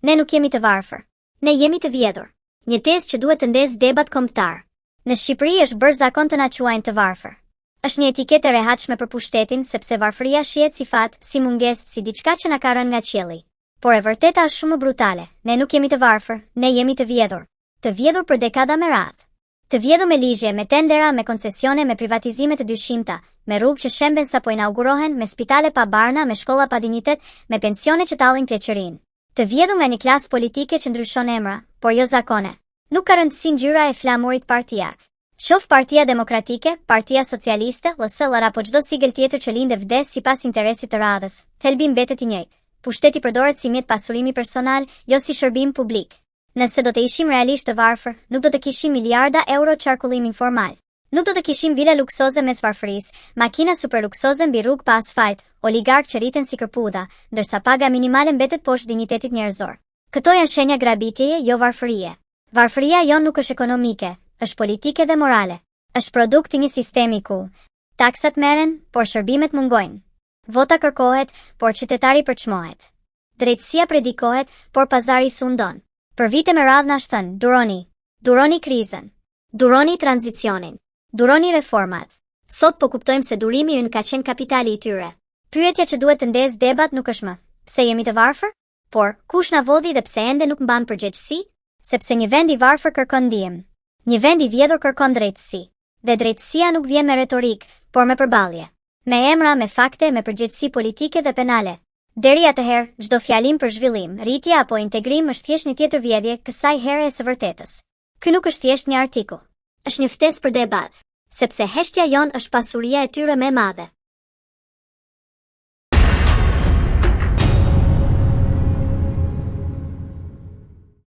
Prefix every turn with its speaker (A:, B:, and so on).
A: Ne nuk jemi të varfër. Ne jemi të vjedhur. Një tezë që duhet të ndezë debat kombëtar. Në Shqipëri është bërë zakon të na quajnë të varfër. Është një etiketë e rehatshme për pushtetin sepse varfëria shihet si fat, si mungesë, si diçka që na ka rënë nga qielli. Por e vërteta është shumë brutale. Ne nuk jemi të varfër, ne jemi të vjedhur. Të vjedhur për dekada me radhë. Të vjedhur me ligje, me tendera, me koncesione, me privatizime të dyshimta, me rrugë që shemben sapo inaugurohen, me spitale pa barna, me shkolla pa dinjitet, me pensione që tallin pleqërinë. Të vjedhur me një klasë politike që ndryshon emra, por jo zakone. Nuk ka rëndësi ngjyra e flamurit partijak. Shof Partia Demokratike, Partia Socialiste, LSL apo çdo sigël tjetër që lindë vdes sipas interesit të radhës. Thelbi mbetet i njëjtë. Pushteti përdoret si mjet pasurimi personal, jo si shërbim publik. Nëse do të ishim realisht të varfër, nuk do të kishim miliarda euro qarkullim informal. Nuk do të kishim vila luksoze mes varfërisë, makina super luksoze mbi rrugë pa asfalt, oligark që rriten si kërpudha, ndërsa paga minimale mbetet poshtë dinjitetit njerëzor. Këto janë shenja grabitjeje, jo varfërie. Varfëria jon nuk është ekonomike, është politike dhe morale. Është produkt i një sistemi ku taksat merren, por shërbimet mungojnë. Vota kërkohet, por qytetari përçmohet. Drejtësia predikohet, por pazari sundon. Për vite me radhë na thënë, duroni krizën, duroni tranzicionin, duroni reformat. Sot po kuptojmë se durimi ynë ka qenë kapitali i tyre. Pyetja që duhet të ndezë debat nuk është më, pse jemi të varfër? Por, kush na vodhi dhe pse ende nuk mban përgjegjësi? Sepse një vend i varfër kërkon ndihmë. Një vend i vjedhur kërkon drejtësi. Dhe drejtësia nuk vjen me retorik, por me përballje. Me emra, me fakte, me përgjegjësi politike dhe penale. Deri atëherë, çdo fjalim për zhvillim, rritje apo integrim është thjesht një tjetër vjedhje kësaj here e së vërtetës. Ky nuk është thjesht një artikull. Është një ftesë për debat, sepse heshtja jon është pasuria e tyre më e madhe.